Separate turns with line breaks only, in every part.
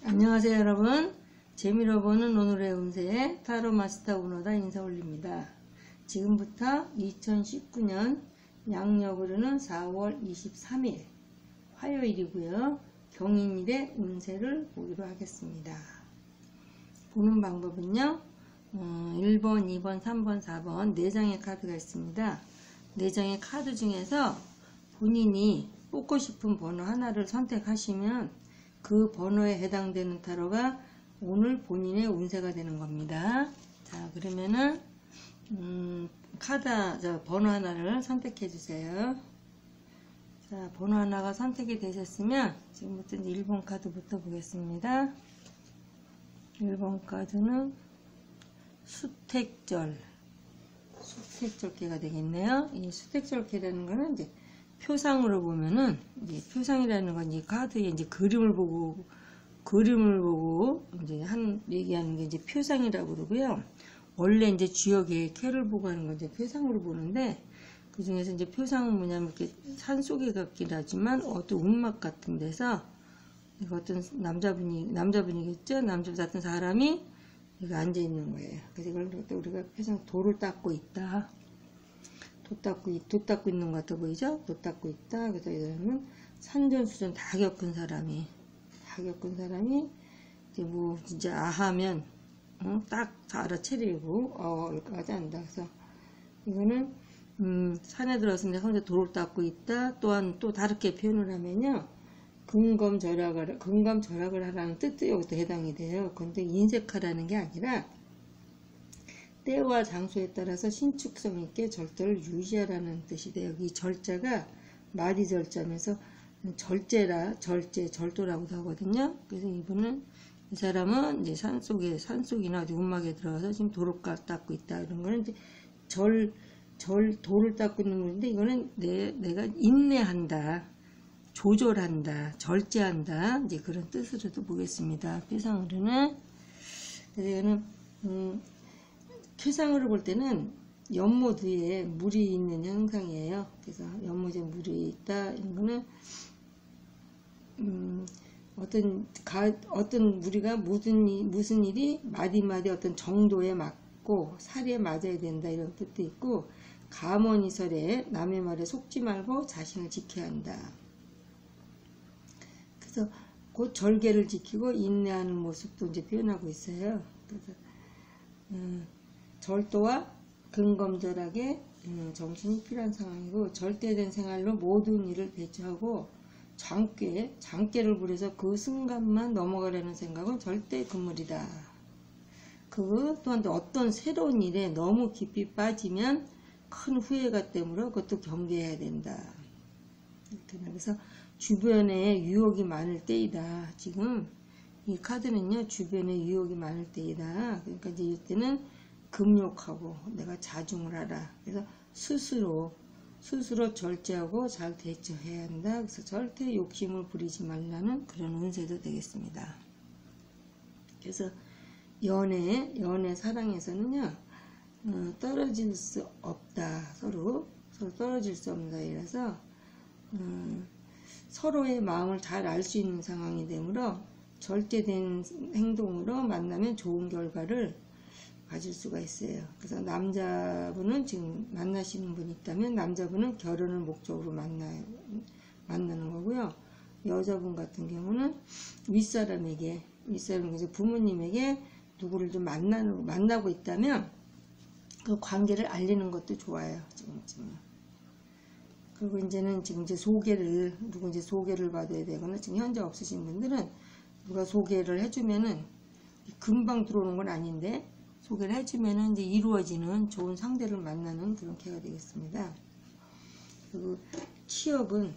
안녕하세요 여러분. 재미로 보는 오늘의 운세 타로 마스터 운호다 인사 올립니다. 지금부터 2019년 양력으로는 4월 23일 화요일이고요. 경인일의 운세를 보기로 하겠습니다. 보는 방법은요. 1번, 2번, 3번, 4번 4장의 카드가 있습니다. 4장의 카드 중에서 본인이 뽑고 싶은 번호 하나를 선택하시면 그 번호에 해당되는 타로가 오늘 본인의 운세가 되는 겁니다. 자, 그러면은 번호 하나를 선택해 주세요. 자, 번호 하나가 선택이 되셨으면 지금부터 1번 카드부터 보겠습니다. 1번 카드는 수택절개가 되겠네요. 이 수택절개라는 거는 이제 표상으로 보면은, 이제 표상이라는 건 이 카드에 이제 그림을 보고 이제 얘기하는 게 이제 표상이라고 그러고요. 원래 이제 주역의 캐를 보고 하는 건 이제 표상으로 보는데, 그 중에서 이제 표상은 뭐냐면 이렇게 산 속에 같긴 하지만 어떤 움막 같은 데서 이거 어떤 남자분이겠죠? 남자 같은 사람이 이거 앉아 있는 거예요. 그래서 이걸 우리가 표상 돌을 닦고 있다. 돛 닦고 있는 것 같아 보이죠? 돛 닦고 있다. 그래서 이러면 산전수전 다 겪은 사람이 이제 뭐 진짜 아하면 딱 알아차리고 여기까지 안다. 그래서 이거는 산에 들어서 혼자 돌을 닦고 있다. 또한 또 다르게 표현을 하면요, 금감절약을 하라는 뜻도 여기서 해당이 돼요. 근데 인색하다는 게 아니라 때와 장소에 따라서 신축성 있게 절도를 유지하라는 뜻이 돼요. 이 절자가 마디 절자면서 절도라고도 하거든요. 그래서 이 사람은 이제 산속이나 어디 움막에 들어가서 지금 돌을 닦고 있다. 이런 거는 이제 돌을 닦고 있는 건데, 이거는 내가 인내한다, 조절한다, 절제한다, 이제 그런 뜻으로도 보겠습니다. 표상으로는. 그래서 이거는, 표상으로 볼 때는 연못 위에 물이 있는 형상이에요. 그래서 연못에 물이 있다. 이런 거는 어떤 우리가 무슨 일이 마디마디 어떤 정도에 맞고 살에 맞아야 된다, 이런 뜻도 있고, 감언이설에 남의 말에 속지 말고 자신을 지켜야 한다. 그래서 곧 절개를 지키고 인내하는 모습도 이제 표현하고 있어요. 그래서 절도와 근검절약에 정신이 필요한 상황이고, 절대된 생활로 모든 일을 배제하고 장깨를 부려서 그 순간만 넘어가려는 생각은 절대 금물이다. 또한 어떤 새로운 일에 너무 깊이 빠지면 큰 후회가 때문에 그것도 경계해야 된다. 그래서 주변에 유혹이 많을 때이다. 지금 이 카드는요, 주변에 유혹이 많을 때이다. 그러니까 이제 이때는 금욕하고 내가 자중을 하라. 그래서 스스로 절제하고 잘 대처해야 한다. 그래서 절대 욕심을 부리지 말라는 그런 운세도 되겠습니다. 그래서 연애 사랑에서는요, 떨어질 수 없다. 서로 떨어질 수 없는 사이라서 서로의 마음을 잘 알 수 있는 상황이 되므로 절제된 행동으로 만나면 좋은 결과를 가질 수가 있어요. 그래서 남자분은 지금 만나시는 분이 있다면 남자분은 결혼을 목적으로 만나는 거고요. 여자분 같은 경우는 윗사람에게 부모님에게 누구를 좀 만나고 있다면 그 관계를 알리는 것도 좋아요. 지금쯤은. 그리고 이제는 지금 누구 소개를 받아야 되거나 지금 현재 없으신 분들은 누가 소개를 해주면은 금방 들어오는 건 아닌데, 소개를 해주면은 이제 이루어지는 좋은 상대를 만나는 그런 기회가 되겠습니다. 그리고 취업은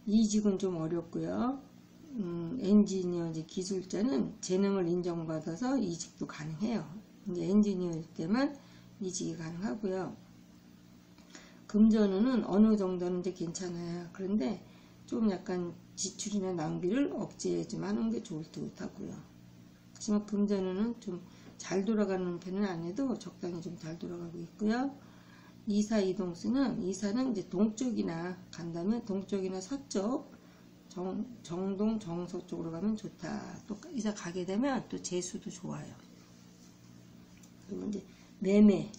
이직은 좀 어렵고요. 엔지니어 기술자는 재능을 인정받아서 이직도 가능해요. 이제 엔지니어일 때만 이직이 가능하고요. 금전운은 어느 정도는 이제 괜찮아요. 그런데 좀 약간 지출이나 낭비를 억제 좀 하는 게 좋을 듯 하고요. 하지만 금전운은 좀 잘 돌아가는 편은 아니어도 적당히 좀 잘 돌아가고 있고요. 이사는 이제 동쪽이나 간다면 동쪽이나 서쪽 정동, 정서 쪽으로 가면 좋다. 또 이사 가게 되면 또 재수도 좋아요. 그리고 이제 매매.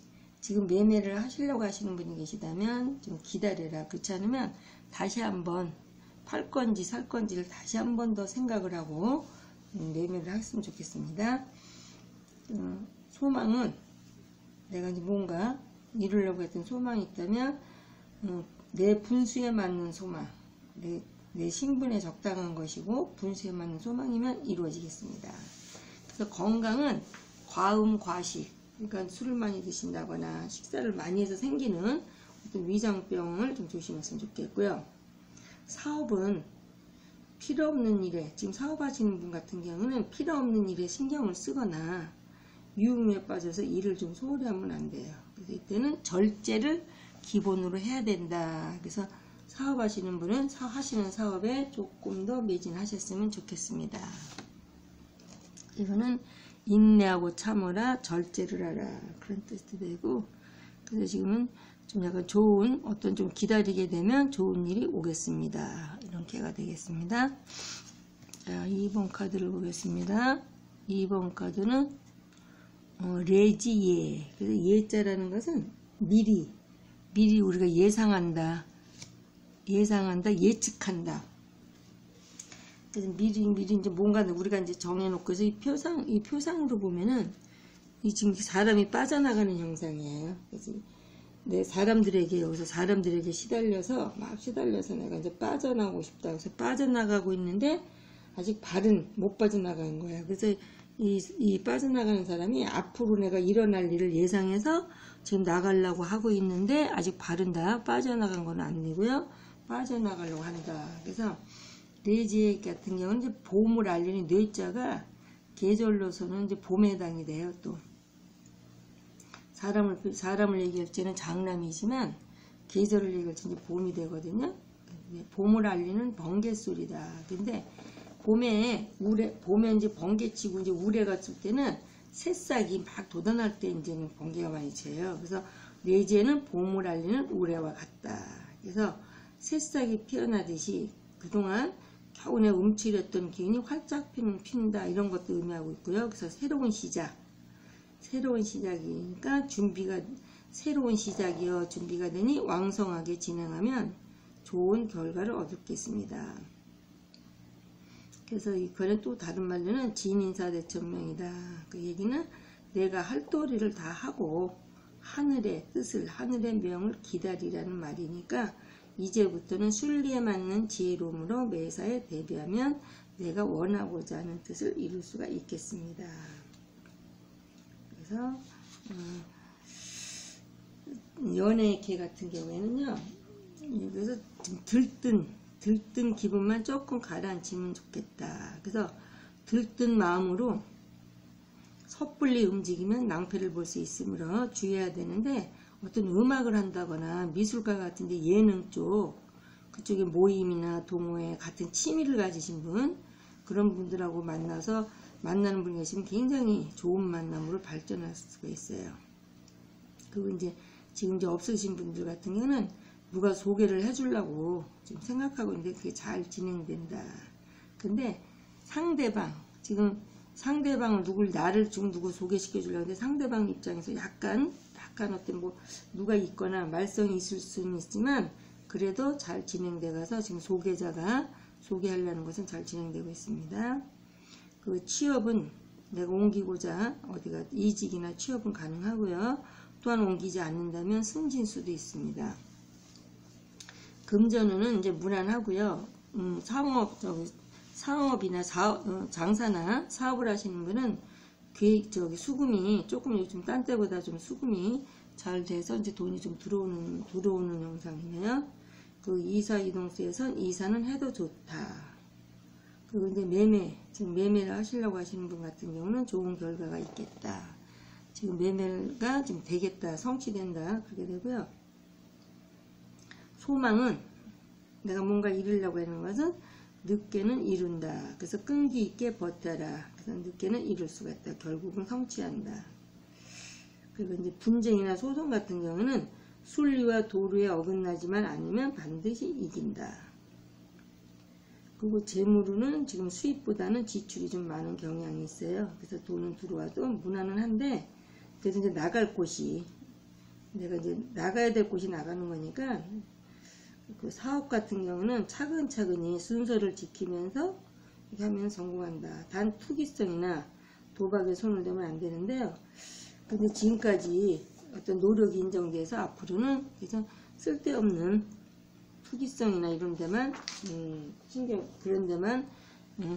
지금 매매를 하시려고 하시는 분이 계시다면 좀 기다려라. 그렇지 않으면 다시 한번 팔 건지 살 건지를 다시 한 번 더 생각을 하고 매매를 했으면 좋겠습니다. 소망은 내가 이제 뭔가 이루려고 했던 소망이 있다면 내 분수에 맞는 소망, 내 신분에 적당한 것이고 분수에 맞는 소망이면 이루어지겠습니다. 그래서 건강은 과음, 과식, 그러니까 술을 많이 드신다거나 식사를 많이 해서 생기는 어떤 위장병을 좀 조심했으면 좋겠고요. 사업은 필요 없는 일에, 지금 사업하시는 분 같은 경우는 필요 없는 일에 신경을 쓰거나 유흥에 빠져서 일을 좀 소홀히 하면 안 돼요. 그래서 이때는 절제를 기본으로 해야 된다. 그래서 사업하시는 분은 하시는 사업에 조금 더 매진하셨으면 좋겠습니다. 이거는 인내하고 참으라, 절제를 하라, 그런 뜻도 되고, 그래서 지금은 좀 약간 좋은, 어떤 좀 기다리게 되면 좋은 일이 오겠습니다. 이런 개가 되겠습니다. 자, 2번 카드를 보겠습니다. 2번 카드는 레지예. 그래서 예자라는 것은 미리 우리가 예상한다, 예측한다. 그래서 미리 이제 뭔가 우리가 이제 정해놓고 해서 이 표상으로 보면은 이 지금 사람이 빠져나가는 형상이에요. 그래서 여기서 사람들에게 시달려서 내가 이제 빠져나가고 싶다. 그래서 빠져나가고 있는데 아직 발은 못 빠져나가는 거야. 그래서 이 빠져나가는 사람이 앞으로 내가 일어날 일을 예상해서 지금 나가려고 하고 있는데 아직 발은 다 빠져나간 건 아니고요. 빠져나가려고 한다. 그래서 레지에 같은 경우는 이제 봄을 알리는 뇌자가 계절로서는 이제 봄에 해당이 돼요. 또 사람을 얘기할 때는 장남이지만 계절을 얘기할 때는 봄이 되거든요. 봄을 알리는 번개 소리다. 근데 봄에 이제 번개치고 이제 우레가 칠 때는 새싹이 막 돋아날 때 이제는 번개가 많이 쳐요. 그래서 레지에는 봄을 알리는 우레와 같다. 그래서 새싹이 피어나듯이 그동안 겨우내 움츠렸던 기운이 활짝 핀다, 이런 것도 의미하고 있고요. 그래서 새로운 시작이니까 새로운 시작이요 준비가 되니 왕성하게 진행하면 좋은 결과를 얻겠습니다. 그래서 이거는 또 다른 말로는 진인사대천명이다. 그 얘기는 내가 할 도리를 다 하고 하늘의 뜻을, 하늘의 명을 기다리라는 말이니까 이제부터는 순리에 맞는 지혜로움으로 매사에 대비하면 내가 원하고자 하는 뜻을 이룰 수가 있겠습니다. 그래서 연애의 개 같은 경우에는요, 그래서 들뜬 기분만 조금 가라앉히면 좋겠다. 그래서 들뜬 마음으로 섣불리 움직이면 낭패를 볼 수 있으므로 주의해야 되는데, 어떤 음악을 한다거나 미술가 같은데 예능 쪽 그쪽에 모임이나 동호회 같은 취미를 가지신 분, 그런 분들하고 만나는 분이 계시면 굉장히 좋은 만남으로 발전할 수가 있어요. 그리고 지금 없으신 분들 같은 경우는 누가 소개를 해주려고 지금 생각하고 있는데 그게 잘 진행된다. 근데 지금 상대방을 나를 지금 누구 소개시켜 주려고 하는데 상대방 입장에서 약간 어떤 누가 있거나 말썽이 있을 수는 있지만 그래도 잘 진행돼 가서 지금 소개자가 소개하려는 것은 잘 진행되고 있습니다. 그 취업은 내가 옮기고자 어디가 이직이나 취업은 가능하고요. 또한 옮기지 않는다면 승진 수도 있습니다. 금전운은 이제 무난하고요. 상업이나 장사나 사업을 하시는 분은 수금이 조금 요즘 딴 때보다 좀 수금이 잘 돼서 이제 돈이 좀 들어오는 형상이네요. 그 이사 이동세에선 이사는 해도 좋다. 그리고 이제 지금 매매를 하시려고 하시는 분 같은 경우는 좋은 결과가 있겠다. 지금 매매가 지금 되겠다, 성취된다, 그렇게 되고요. 소망은 내가 뭔가 이루려고 하는 것은 늦게는 이룬다. 그래서 끈기 있게 버텨라. 그래서 늦게는 이룰 수가 있다. 결국은 성취한다. 그리고 이제 분쟁이나 소송 같은 경우는 순리와 도리에 어긋나지만 않으면 반드시 이긴다. 그리고 재물로는 지금 수입보다는 지출이 좀 많은 경향이 있어요. 그래서 돈은 들어와도 무난은 한데, 그래서 이제 나갈 곳이, 내가 이제 나가야 될 곳이 나가는 거니까, 그 사업 같은 경우는 차근차근히 순서를 지키면서 이렇게 하면 성공한다. 단 투기성이나 도박에 손을 대면 안 되는데요. 근데 지금까지 어떤 노력이 인정돼서 앞으로는 그래서 쓸데없는 투기성이나 이런 데만 그런 데만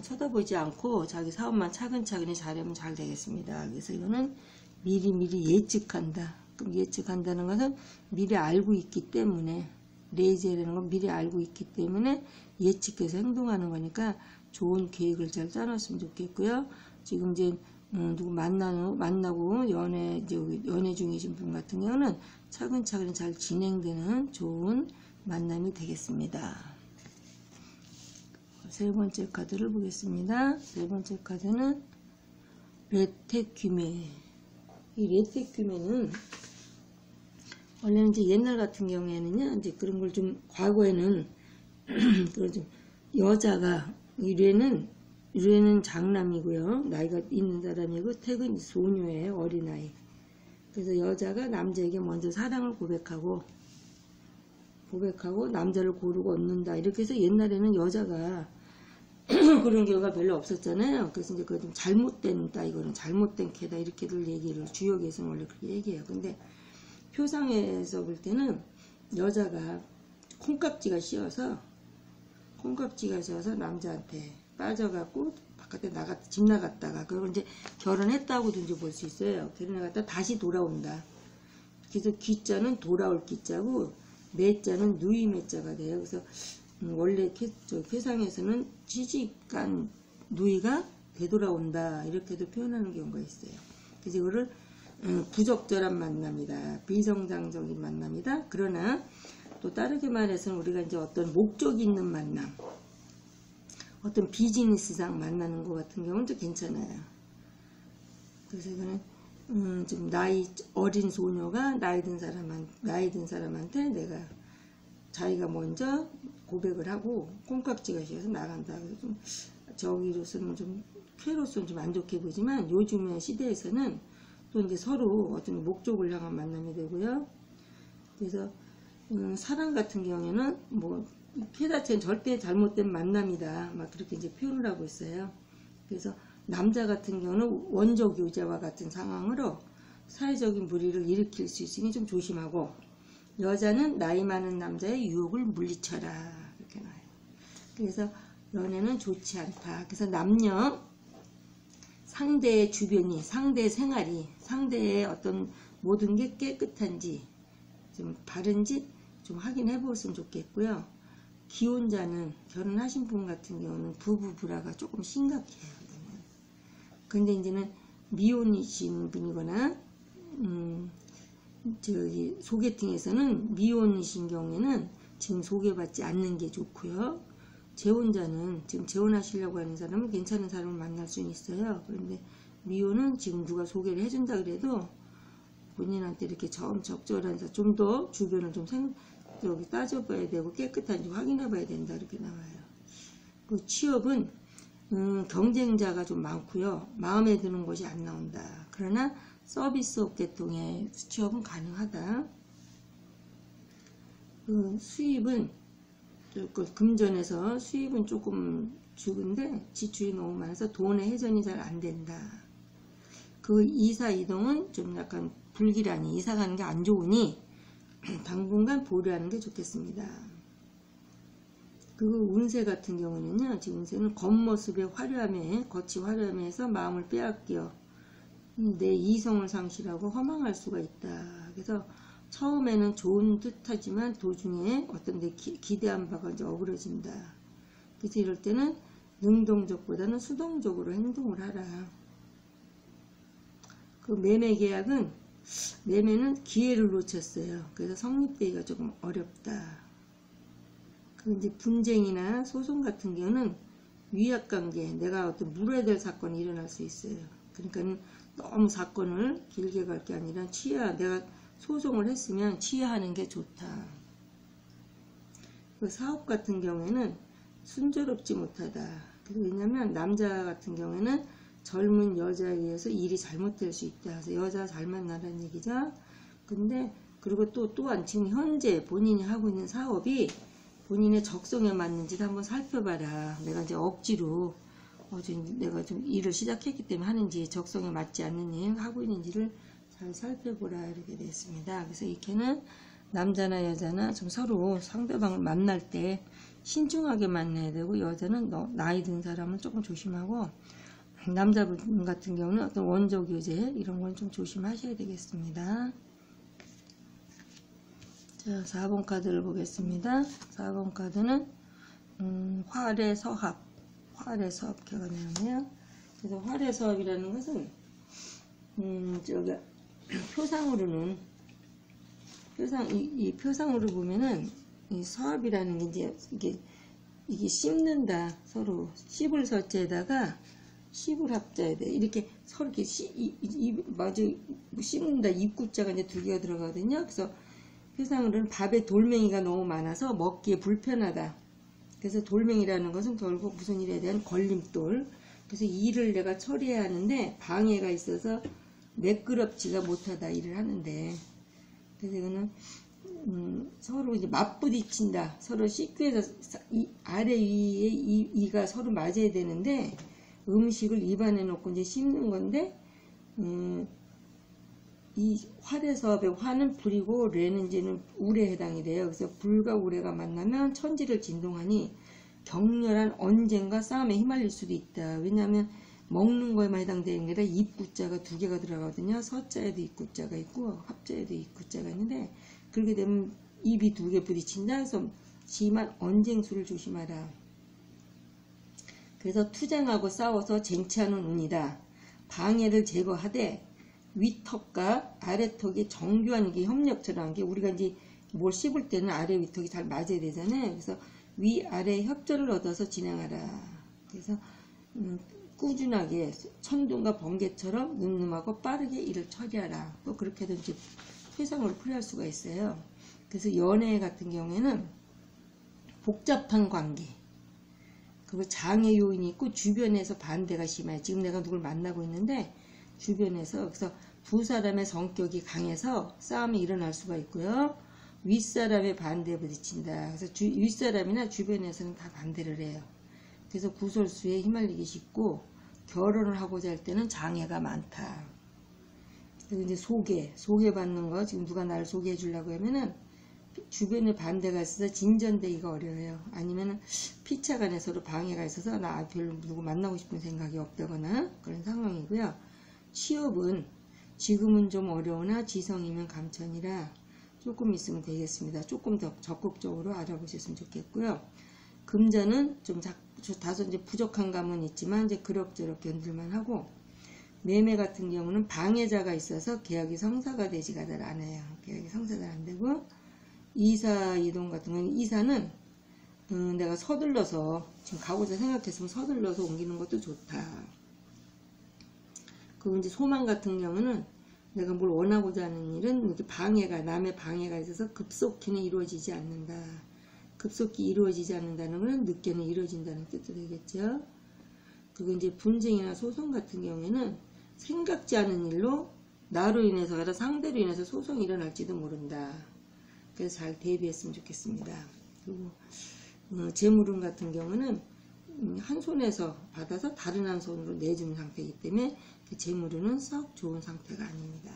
쳐다보지 않고 자기 사업만 차근차근히 잘하면 잘 되겠습니다. 그래서 이거는 미리 예측한다. 그럼 예측한다는 것은 미리 알고 있기 때문에, 레이저라는 건 미리 알고 있기 때문에 예측해서 행동하는 거니까 좋은 계획을 잘 짜놨으면 좋겠고요. 지금 이제 누구 만나고 연애 중이신 분 같은 경우는 차근차근 잘 진행되는 좋은 만남이 되겠습니다. 세 번째 카드를 보겠습니다. 세 번째 카드는 레테큐메. 이 레테큐메는 원래는 이제 옛날 같은 경우에는요, 이제 그런 걸 좀 과거에는 그런 좀 여자가 유래는 장남이고요, 나이가 있는 사람이고 택은 소녀예요, 어린아이. 그래서 여자가 남자에게 먼저 사랑을 고백하고 남자를 고르고 얻는다. 이렇게 해서 옛날에는 여자가 그런 경우가 별로 없었잖아요. 그래서 이제 그거 좀 잘못된다, 이거는 잘못된 캐다, 이렇게들 얘기를 주역에서는 원래 그렇게 얘기해요. 근데 표상에서 볼 때는 여자가 콩깍지가 씌어서 남자한테 빠져갖고 바깥에 집 나갔다가, 그리고 이제 결혼했다고도 이제 볼 수 있어요. 결혼해갔다 다시 돌아온다. 그래서 귀자는 돌아올 귀자고, 매자는 누이 매자가 돼요. 그래서 원래 쾌상에서는 시집간 누이가 되돌아온다, 이렇게도 표현하는 경우가 있어요. 그래서 이거를 부적절한 만남이다, 비정상적인 만남이다. 그러나 또 다르게 말해서는 우리가 이제 어떤 목적이 있는 만남, 어떤 비즈니스상 만나는 것 같은 경우는 좀 괜찮아요. 그래서 이거는 좀 나이 어린 소녀가 나이 든 사람한테 내가 자기가 먼저 고백을 하고 콩깍지가 씌어서 나간다. 좀 저기로서는 좀 쾌로서는 좀 안 좋게 보지만, 요즘의 시대에서는 또 이제 서로 어떤 목적을 향한 만남이 되고요. 그래서 사랑 같은 경우에는 뭐 쾌 자체는 절대 잘못된 만남이다, 막 그렇게 이제 표현을 하고 있어요. 그래서 남자 같은 경우는 원조 교제와 같은 상황으로 사회적인 불의를 일으킬 수 있으니 좀 조심하고, 여자는 나이 많은 남자의 유혹을 물리쳐라, 이렇게 나와요. 그래서 연애는 좋지 않다. 그래서 남녀 상대의 주변이, 상대의 생활이, 상대의 어떤 모든 게 깨끗한지 좀 바른지 좀 확인해 보았으면 좋겠고요. 기혼자는, 결혼하신 분 같은 경우는 부부 불화가 조금 심각해요. 근데 이제는 미혼이신 분이거나 저기 소개팅에서는 미혼이신 경우에는 지금 소개받지 않는 게 좋고요. 재혼자는, 지금 재혼하시려고 하는 사람은 괜찮은 사람을 만날 수는 있어요. 그런데 미혼은 지금 누가 소개를 해준다 그래도 본인한테 이렇게 적절한, 좀 더 주변을 좀 여기 따져봐야 되고 깨끗한지 확인해봐야 된다, 이렇게 나와요. 그 취업은 경쟁자가 좀 많고요, 마음에 드는 것이 안 나온다. 그러나 서비스 업계통의 취업은 가능하다. 그 수입은 금전에서 수입은 조금 적은데 지출이 너무 많아서 돈의 회전이 잘 안 된다. 그 이사 이동은 좀 약간 불길하니 이사 가는 게 안 좋으니 당분간 보류하는 게 좋겠습니다. 그리고 운세 같은 경우는요, 지금 운세는 겉모습의 화려함에, 겉이 화려함에서 마음을 빼앗겨 내 이성을 상실하고 허망할 수가 있다. 그래서 처음에는 좋은 듯하지만 도중에 어떤 내 기대한 바가 이제 어그러진다. 그래서 이럴 때는 능동적보다는 수동적으로 행동을 하라. 그 매매 계약은, 매매는 기회를 놓쳤어요. 그래서 성립되기가 조금 어렵다. 그 이제 분쟁이나 소송 같은 경우는 위약관계, 내가 어떤 물어야 될 사건이 일어날 수 있어요. 그러니까 너무 사건을 길게 갈 게 아니라 내가 소송을 했으면 취하하는 게 좋다. 그 사업 같은 경우에는 순조롭지 못하다. 왜냐면 남자 같은 경우에는 젊은 여자에 의해서 일이 잘못될 수 있다. 그래서 여자 잘 만나라는 얘기죠. 근데 그리고 또한 지금 현재 본인이 하고 있는 사업이 본인의 적성에 맞는지 한번 살펴봐라. 내가 이제 억지로 내가 좀 일을 시작했기 때문에 하는지 적성에 맞지 않는 일 하고 있는지를 잘 살펴보라 이렇게 되었습니다. 그래서 이렇게는 남자나 여자나 좀 서로 상대방을 만날 때 신중하게 만나야 되고, 여자는 나이 든 사람은 조금 조심하고, 남자분 같은 경우는 어떤 원조 교제 이런 건 좀 조심하셔야 되겠습니다. 자, 4번 카드를 보겠습니다. 4번 카드는 활해서합, 활해서합계가 나오네요. 그래서 활해서합이라는 것은 저기 표상으로는 이 표상으로 보면은 이 서합이라는 게 이게 씹는다, 서로 씹을 서자에다가 씹을 합자에 돼 이렇게 서로 이렇게 마주 씹는다 입구자가 이제 두 개가 들어가거든요. 그래서 표상으로는 밥에 돌멩이가 너무 많아서 먹기에 불편하다. 그래서 돌멩이라는 것은 결국 무슨 일에 대한 걸림돌. 그래서 일을 내가 처리해야 하는데 방해가 있어서 매끄럽지가 못하다 일을 하는데, 그래서 이거는 서로 이제 맞부딪힌다. 서로 씻기에서 아래 위에 이가 서로 맞아야 되는데 음식을 입안에 넣고 이제 씹는 건데, 이 활해서합의 화는 불이고 래는 이제는 우레에 해당이 돼요. 그래서 불과 우레가 만나면 천지를 진동하니 격렬한 언쟁과 싸움에 휘말릴 수도 있다. 왜냐하면 먹는 거에만 해당되는 게 아니라 입구자가 두 개가 들어가거든요. 서자에도 입구자가 있고 합자에도 입구자가 있는데, 그렇게 되면 입이 두 개 부딪힌다. 그래서 심한 언쟁수를 조심하라. 그래서 투쟁하고 싸워서 쟁취하는 운이다. 방해를 제거하되 위턱과 아래턱이 정교한 게 협력처럼, 게 우리가 이제 뭘 씹을 때는 아래 위턱이 잘 맞아야 되잖아요. 그래서 위아래 협조를 얻어서 진행하라. 그래서 꾸준하게 천둥과 번개처럼 늠름하고 빠르게 일을 처리하라. 또 그렇게도 이제 회상으로 풀이할 수가 있어요. 그래서 연애 같은 경우에는 복잡한 관계, 그리고 장애 요인이 있고 주변에서 반대가 심해요. 지금 내가 누굴 만나고 있는데 주변에서, 그래서 두 사람의 성격이 강해서 싸움이 일어날 수가 있고요. 윗사람의 반대에 부딪힌다. 그래서 윗사람이나 주변에서는 다 반대를 해요. 그래서 구설수에 휘말리기 쉽고 결혼을 하고자 할 때는 장애가 많다. 그리고 이제 소개받는 거, 지금 누가 나를 소개해 주려고 하면은 주변에 반대가 있어서 진전되기가 어려워요. 아니면은 피차 간에 서로 방해가 있어서 나 별로 누구 만나고 싶은 생각이 없다거나 그런 상황이고요. 취업은 지금은 좀 어려우나 지성이면 감천이라 조금 있으면 되겠습니다. 조금 더 적극적으로 알아보셨으면 좋겠고요. 금전은 좀 다소 이제 부족한 감은 있지만 이제 그럭저럭 견딜만 하고, 매매 같은 경우는 방해자가 있어서 계약이 성사가 되지가 잘 않아요. 계약이 성사가 안 되고, 이사 이동 같은 경우는 이사는 내가 서둘러서 지금 가고자 생각했으면 서둘러서 옮기는 것도 좋다. 그리고 이제 소망 같은 경우는 내가 뭘 원하고자 하는 일은 이렇게 남의 방해가 있어서 급속히는 이루어지지 않는다. 급속히 이루어지지 않는다는 것은 늦게는 이루어진다는 뜻도 되겠죠. 그리고 이제 분쟁이나 소송 같은 경우에는 생각지 않은 일로 나로 인해서 아니라 상대로 인해서 소송이 일어날지도 모른다. 그래서 잘 대비했으면 좋겠습니다. 그리고 재물운 같은 경우는 한 손에서 받아서 다른 한 손으로 내주는 상태이기 때문에 그 재물운은 썩 좋은 상태가 아닙니다.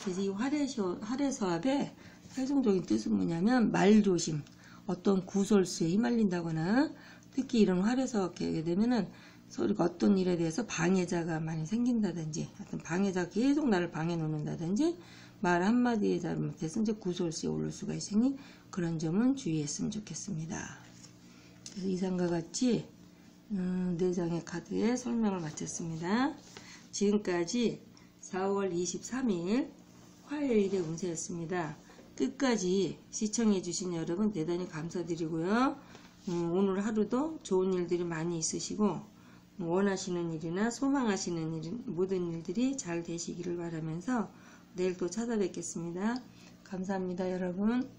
그래서 이 활해서합의 최종적인 뜻은 뭐냐면 말조심, 어떤 구설수에 휘말린다거나, 특히 이런 활해서합 하게 되면은 서로가 어떤 일에 대해서 방해자가 많이 생긴다든지, 어떤 방해자가 계속 나를 방해 놓는다든지, 말 한마디에 잘못해서 이제 구설수에 오를 수가 있으니 그런 점은 주의했으면 좋겠습니다. 그래서 이상과 같이 4장의 카드의 설명을 마쳤습니다. 지금까지 4월 23일 화요일의 운세였습니다. 끝까지 시청해주신 여러분 대단히 감사드리고요. 오늘 하루도 좋은 일들이 많이 있으시고 원하시는 일이나 소망하시는 일, 모든 일들이 잘 되시기를 바라면서 내일 또 찾아뵙겠습니다. 감사합니다, 여러분.